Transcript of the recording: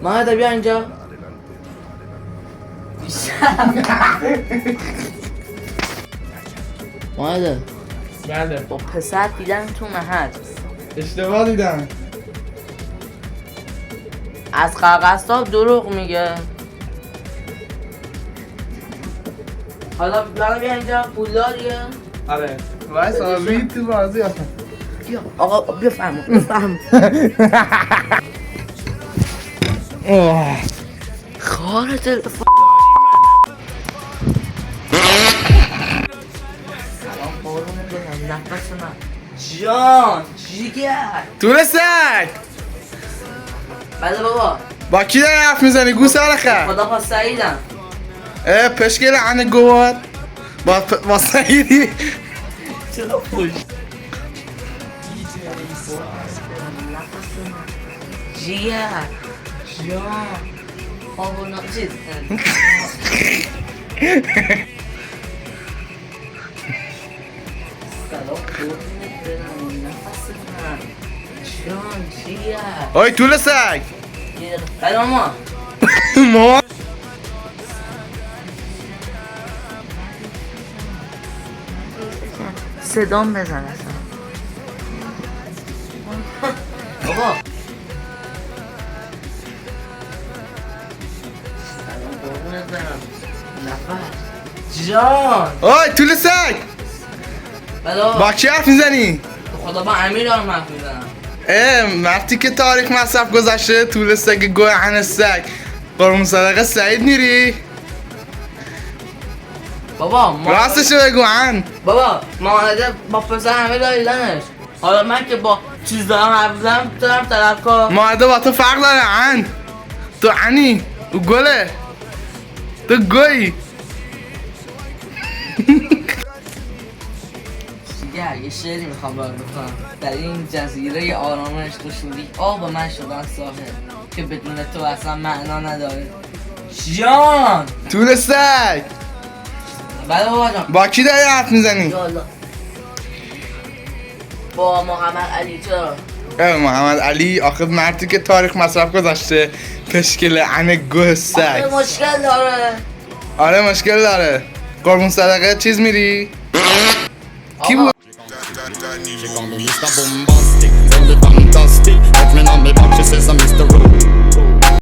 ماهده بیا اینجا. ماهده بله با پسر دیدن تو محل اشتباه دیدم. از قرقستاب دروغ میگه. حالا بیا اینجا پولداریه. آره وایس آبی تو بازی آخه. بیا آقا بفهم خار تلفن. سلام قربونت برم نفس من جان جیگر طول سگ بله بابا با کی داری حرف میزنی گوساله خر؟ خدا با سعیدم. پشکل عنه گوار با سعیدی چرا خوش جیگر جان خوابونا چیز سلام قربونت برم نفس من جان جیگر اوی طول سگ بله ماما ما صدام بزن اصلا بابا سلام قربونت برم نفس جان اوی طول سگ بله با کی حرف میزنی؟ خدا با امیر دارم حرف میزنم. وقتی که تاریخ مصرف گذشته طول سگ گوه عنه سگ قربون صدقه سعید میری؟ بابا ما راستشو بگو عن بابا ماهده با پسر همه دایدنش. حالا من که با چیز دارم حرف میزنم تو هم طرف کار ماهده با تو فرق داره عن تو عنی او گله تو گوی دیگر یه شعری میخوام باید بکنم. در این جزیره آرامش تو شوری آب من شدن ساحل که بدون تو اصلا معنا نداره جان. طول سگ بله بابا جان با کی داری حرف میزنی؟ یالا با محمد علی چرا؟ محمد علی آخه مردی که تاریخ مصرف گذاشته پشکل عنه گوه سگ آره مشکل داره. آره مشکل داره. قربون صدقه چیز میری؟ کی بود؟ She call me Mr. Bombastic, totally fantastic. Touch me on me back, she says I'm Mr. Rude.